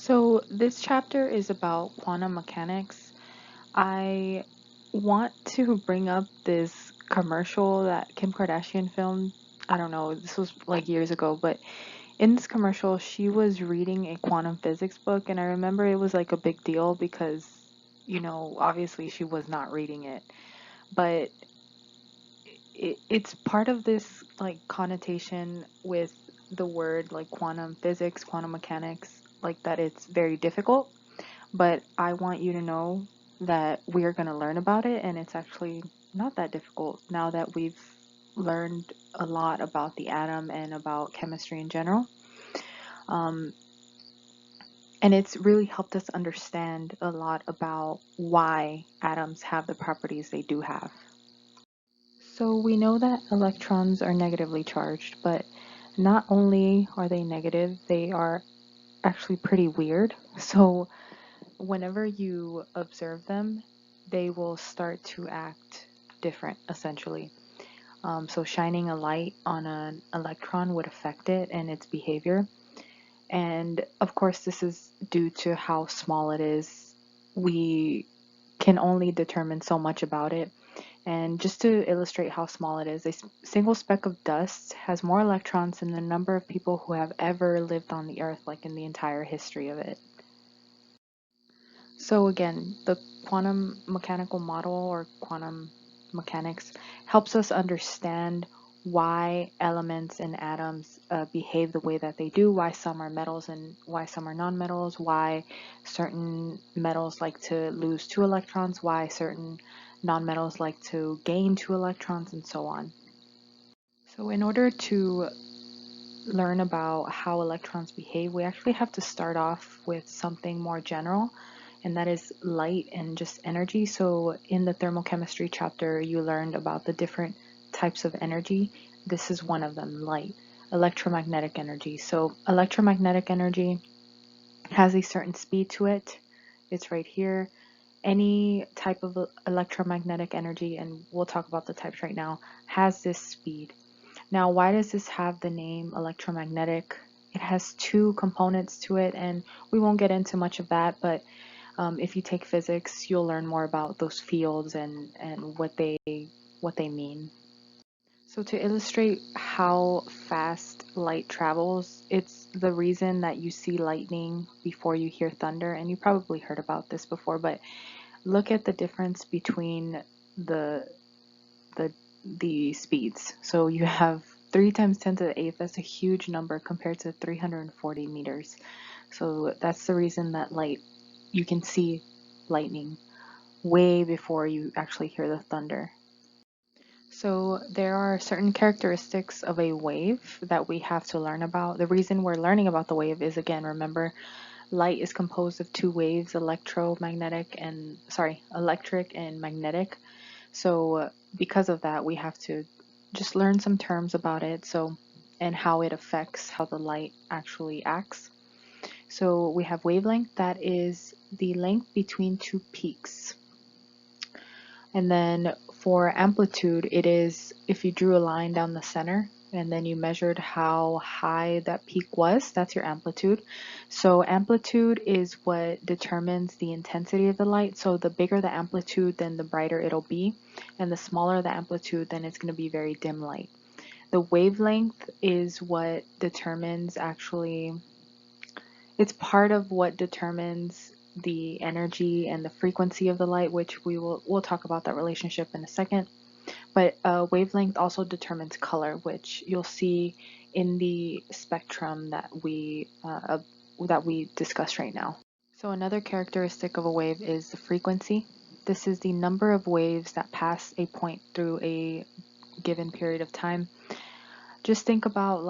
So, this chapter is about quantum mechanics. I want to bring up this commercial that Kim Kardashian filmed. I don't know, this was like years ago, but in this commercial, she was reading a quantum physics book, and I remember it was like a big deal because, obviously she was not reading it, but it's part of this like connotation with the word like quantum physics, quantum mechanics, like that it's very difficult. But I want you to know that we are going to learn about it, and it's actually not that difficult now that we've learned a lot about the atom and about chemistry in general. Um, and it's really helped us understand a lot about why atoms have the properties they do have. So we know that electrons are negatively charged, but not only are they negative, they are actually pretty weird. So whenever you observe them, they will start to act different, essentially. So shining a light on an electron would affect it and its behavior. And of course, this is due to how small it is. We can only determine so much about it. And just to illustrate how small it is, a single speck of dust has more electrons than the number of people who have ever lived on the Earth, like in the entire history of it. So again, the quantum mechanical model or quantum mechanics helps us understand why elements and atoms behave the way that they do, why some are metals and why some are nonmetals, why certain metals like to lose 2 electrons, why certain nonmetals like to gain 2 electrons, and so on. So in order to learn about how electrons behave, we actually have to start off with something more general, and that is light and just energy. So in the thermochemistry chapter, you learned about the different types of energy. This is one of them, light. Electromagnetic energy. So electromagnetic energy has a certain speed to it. It's right here. Any type of electromagnetic energy, and we'll talk about the types right now, has this speed. Now, why does this have the name electromagnetic? It has 2 components to it, and we won't get into much of that, but if you take physics, you'll learn more about those fields and what they mean. So to illustrate how fast light travels, it's the reason that you see lightning before you hear thunder, and you probably heard about this before, but look at the difference between the the the speeds. So you have 3 times 10 to the 8th, that's a huge number compared to 340 meters. So that's the reason that you can see lightning way before you actually hear the thunder. So there are certain characteristics of a wave that we have to learn about. The reason we're learning about the wave is, again, remember, light is composed of 2 waves, electric and magnetic. So because of that, we have to just learn some terms about it, and how it affects how the light actually acts. So we have wavelength, that is the length between 2 peaks. And then for amplitude, it is if you drew a line down the center and then you measured how high that peak was, that's your amplitude. So amplitude is what determines the intensity of the light. So the bigger the amplitude, then the brighter it'll be. And the smaller the amplitude, then it's going to be very dim light. The wavelength is what determines it's part of what determines the energy and the frequency of the light, which we'll talk about that relationship in a second. But wavelength also determines color, which you'll see in the spectrum that we discuss right now. So another characteristic of a wave is the frequency. This is the number of waves that pass a point through a given period of time. Just think about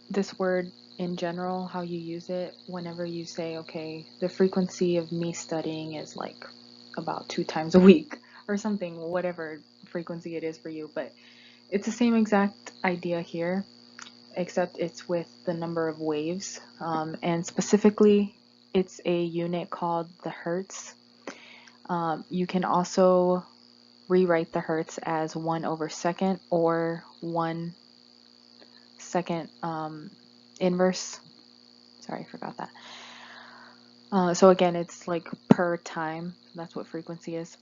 this word in general, how you use it whenever you say, okay, the frequency of me studying is about 2 times a week or something, whatever frequency it is for you. But it's the same exact idea here, except it's with the number of waves. And specifically, it's a unit called the hertz. You can also rewrite the hertz as 1/second or 1 second inverse. Sorry, I forgot that. So again, it's like per time. That's what frequency is.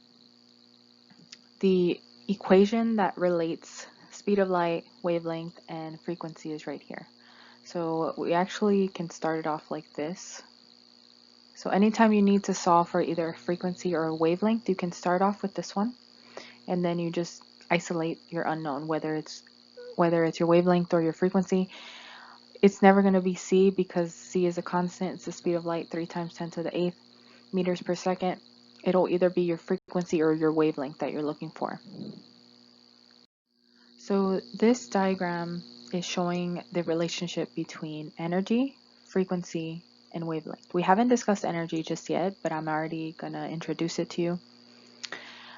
The equation that relates speed of light, wavelength, and frequency is right here. So we actually can start it off like this. So anytime you need to solve for either a frequency or a wavelength, you can start off with this one, and then you just isolate your unknown, whether it's your wavelength or your frequency. It's never going to be c, because c is a constant. It's the speed of light, 3 times 10 to the 8th meters per second. It'll either be your frequency or your wavelength that you're looking for. So this diagram is showing the relationship between energy, frequency, and wavelength. We haven't discussed energy just yet, but I'm already going to introduce it to you.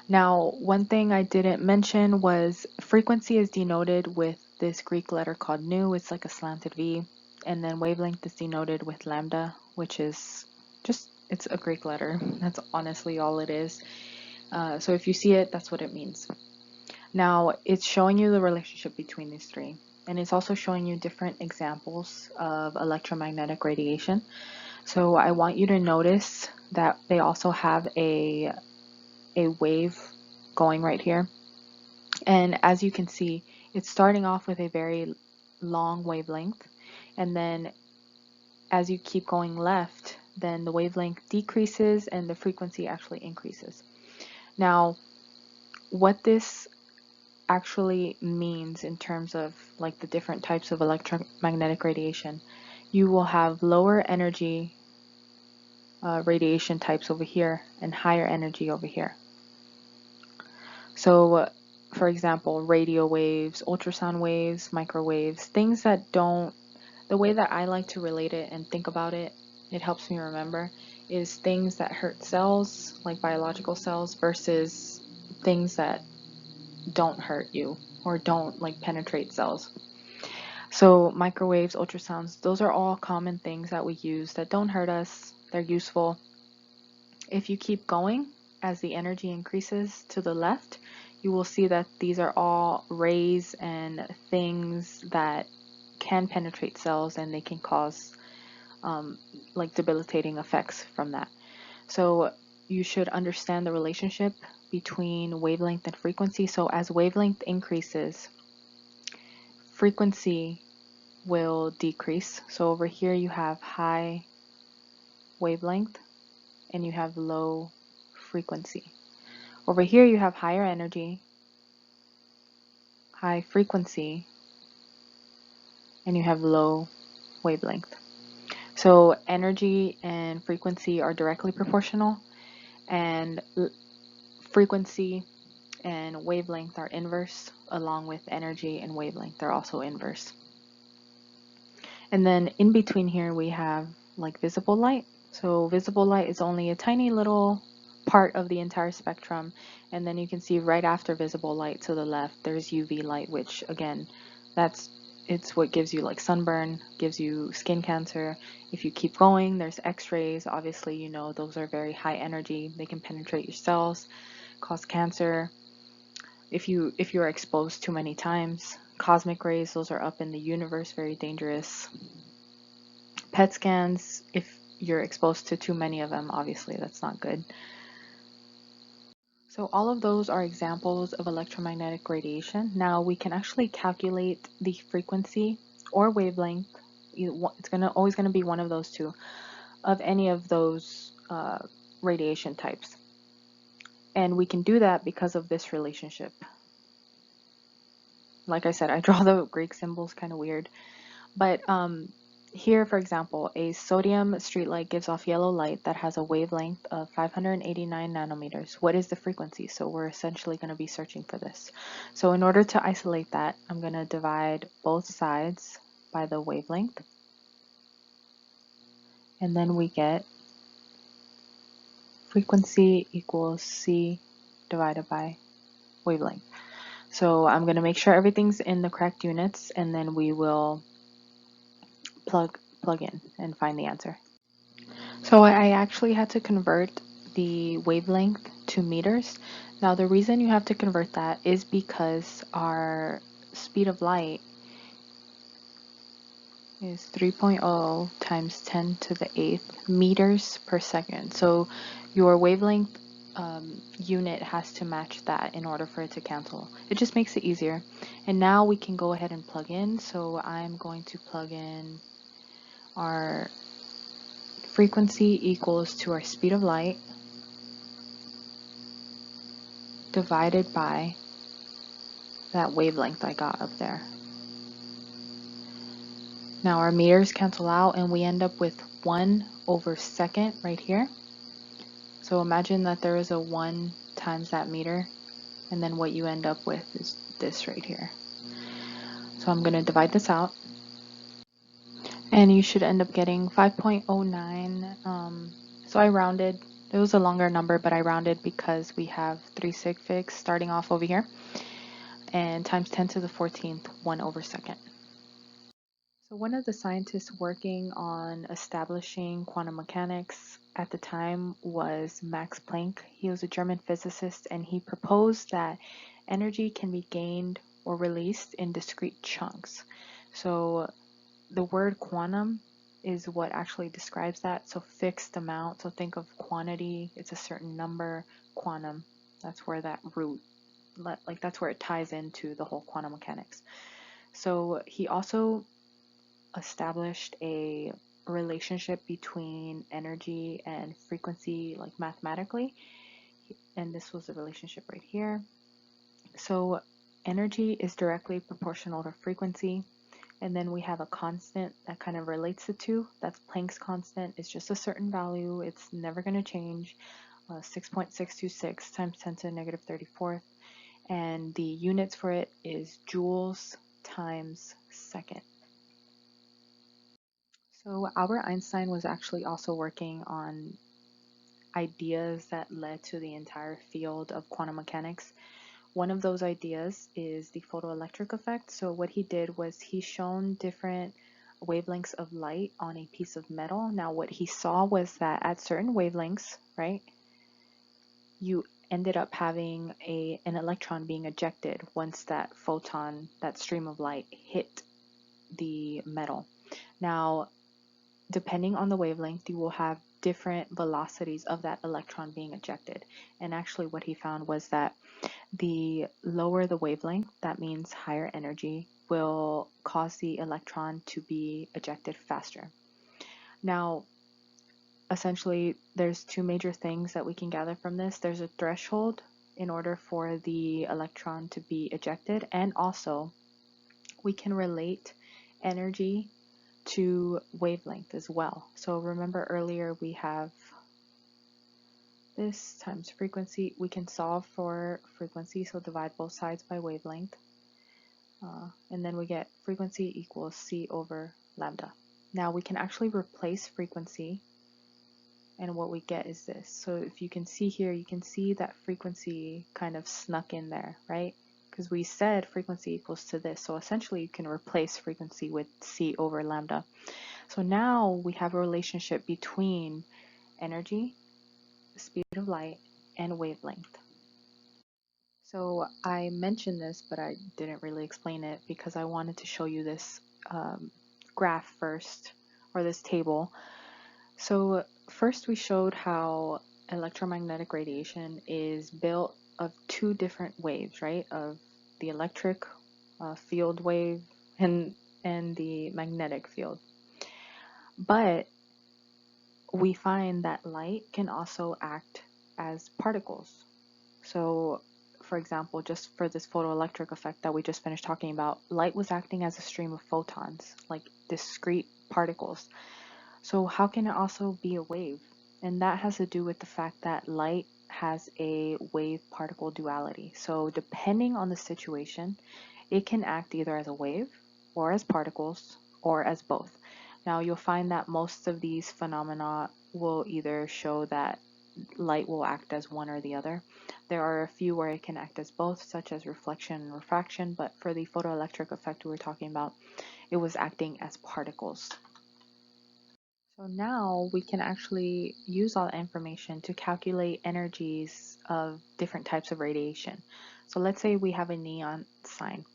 Now, one thing I didn't mention was frequency is denoted with this Greek letter called nu. It's like a slanted V. And then wavelength is denoted with lambda, which is just, it's a Greek letter. That's honestly all it is. So if you see it, that's what it means. Now, it's showing you the relationship between these three. And it's also showing you different examples of electromagnetic radiation. So I want you to notice that they also have a wave going right here. And as you can see, it's starting off with a very long wavelength. And then as you keep going left, then the wavelength decreases and the frequency actually increases. Now, what this actually means in terms of like the different types of electromagnetic radiation, you will have lower energy radiation types over here and higher energy over here. So for example, radio waves, ultrasound waves, microwaves, things that don't, the way that I like to relate it and think about it, it helps me remember, is things that hurt cells, like biological cells, versus things that don't hurt you or don't like penetrate cells. So microwaves, ultrasounds, those are all common things that we use that don't hurt us. They're useful. If you keep going, as the energy increases to the left, you will see that these are all rays and things that can penetrate cells, and they can cause like debilitating effects from that. So you should understand the relationship between wavelength and frequency. So as wavelength increases, frequency will decrease. So over here you have high wavelength and you have low frequency. Over here you have higher energy, high frequency, and you have low wavelength. So energy and frequency are directly proportional, and frequency and wavelength are inverse, along with energy and wavelength. They're also inverse. And then in between here we have like visible light. So visible light is only a tiny little part of the entire spectrum. And then you can see right after visible light to the left, there's UV light, which again, it's what gives you like sunburn, gives you skin cancer. If you keep going, there's X-rays. Obviously, you know, those are very high energy. They can penetrate your cells, cause cancer. If you're exposed too many times. Cosmic rays, those are up in the universe, very dangerous. PET scans, if you're exposed to too many of them, obviously that's not good. So all of those are examples of electromagnetic radiation. Now we can actually calculate the frequency or wavelength. It's always gonna be one of those two, of any of those radiation types. And we can do that because of this relationship. Like I said, I draw the Greek symbols kind of weird. But here, for example, a sodium streetlight gives off yellow light that has a wavelength of 589 nanometers. What is the frequency? So we're essentially going to be searching for this. So in order to isolate that, I'm going to divide both sides by the wavelength. And then we get frequency equals C divided by wavelength. So I'm going to make sure everything's in the correct units, and then we will plug in and find the answer. So I actually had to convert the wavelength to meters. Now the reason you have to convert that is because our speed of light is 3.0 times 10 to the 8th meters per second. So your wavelength unit has to match that in order for it to cancel. It just makes it easier. And now we can go ahead and plug in. So I'm going to plug in our frequency equals to our speed of light divided by that wavelength I got up there. Now our meters cancel out and we end up with 1/second right here. So imagine that there is a 1 times that meter, and then what you end up with is this right here. So I'm going to divide this out, and you should end up getting 5.09. So I rounded. It was a longer number, but I rounded because we have 3 sig figs starting off over here, and times 10 to the 14th, 1/second. So one of the scientists working on establishing quantum mechanics at the time was Max Planck. He was a German physicist, and he proposed that energy can be gained or released in discrete chunks. So the word quantum is what actually describes that. So fixed amount. So think of quantity, it's a certain number. Quantum, that's where that root, like that's where it ties into the whole quantum mechanics. So he also established a relationship between energy and frequency, like mathematically, and this was the relationship right here. So energy is directly proportional to frequency, and then we have a constant that kind of relates the two. That's Planck's constant. It's just a certain value. It's never going to change. 6.626 times 10 to the negative 34th, and the units for it is joules times second. So Albert Einstein was actually also working on ideas that led to the entire field of quantum mechanics. One of those ideas is the photoelectric effect. So what he did was he shown different wavelengths of light on a piece of metal. Now what he saw was that at certain wavelengths, right, you ended up having an electron being ejected once that photon, that stream of light, hit the metal. Now depending on the wavelength, you will have different velocities of that electron being ejected. And actually what he found was that the lower the wavelength, that means higher energy, will cause the electron to be ejected faster. Now, essentially, there's two major things that we can gather from this. There's a threshold in order for the electron to be ejected, and also we can relate energy to wavelength as well. So remember earlier we have this times frequency. We can solve for frequency, so divide both sides by wavelength. And then we get frequency equals c over lambda. Now we can actually replace frequency, and what we get is this. So if you can see here, you can see that frequency kind of snuck in there, right? Because we said frequency equals to this. So essentially you can replace frequency with c over lambda. So now we have a relationship between energy, the speed of light, and wavelength. So I mentioned this, but I didn't really explain it because I wanted to show you this graph first, or this table. So first we showed how electromagnetic radiation is built of two different waves, right? Of the electric field wave and the magnetic field. But we find that light can also act as particles. So for example, just for this photoelectric effect that we just finished talking about, light was acting as a stream of photons, like discrete particles. So how can it also be a wave? And that has to do with the fact that light has a wave-particle duality. So depending on the situation, it can act either as a wave, or as particles, or as both. Now you'll find that most of these phenomena will either show that light will act as one or the other. There are a few where it can act as both, such as reflection and refraction, but for the photoelectric effect we were talking about, it was acting as particles. So now we can actually use all that information to calculate energies of different types of radiation. So let's say we have a neon sign.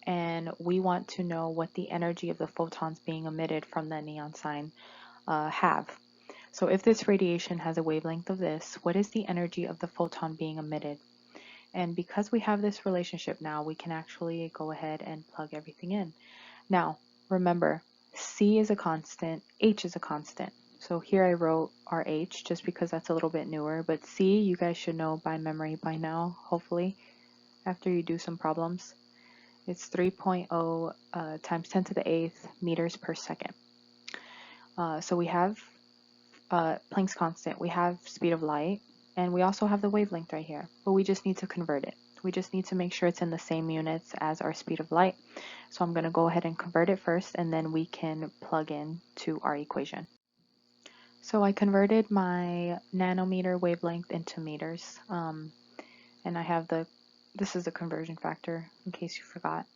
and we want to know what the energy of the photons being emitted from the neon sign have. So if this radiation has a wavelength of this, what is the energy of the photon being emitted? And because we have this relationship now, we can actually go ahead and plug everything in. Now, remember, C is a constant, H is a constant. So here I wrote RH just because that's a little bit newer, but C you guys should know by memory by now, hopefully, after you do some problems. It's 3.0 times 10 to the 8th meters per second. So we have Planck's constant, we have speed of light, and we also have the wavelength right here, but we just need to convert it. We just need to make sure it's in the same units as our speed of light. So I'm going to go ahead and convert it first, and then we can plug in to our equation. So I converted my nanometer wavelength into meters, and I have this is the conversion factor in case you forgot.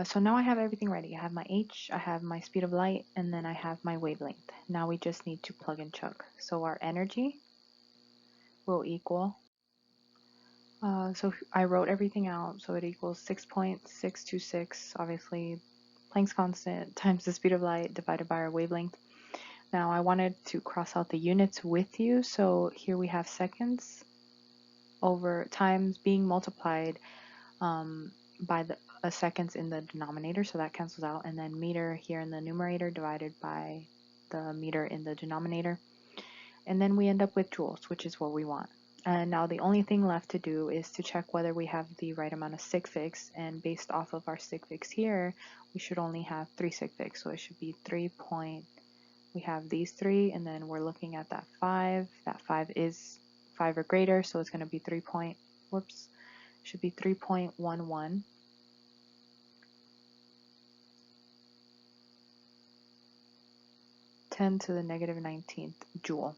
So now I have everything ready. I have my H, I have my speed of light, and then I have my wavelength. Now we just need to plug and chug. So our energy will equal, so I wrote everything out, so it equals 6.626, obviously Planck's constant times the speed of light divided by our wavelength. Now I wanted to cross out the units with you, so here we have seconds over times being multiplied by the seconds in the denominator, so that cancels out, and then meter here in the numerator divided by the meter in the denominator, and then we end up with joules, which is what we want. And now the only thing left to do is to check whether we have the right amount of sig figs, and based off of our sig figs here, we should only have 3 sig figs, so it should be 3. We have these 3, and then we're looking at that 5. That 5 is 5 or greater, so it's going to be 3.11 10 to the negative 19th joule.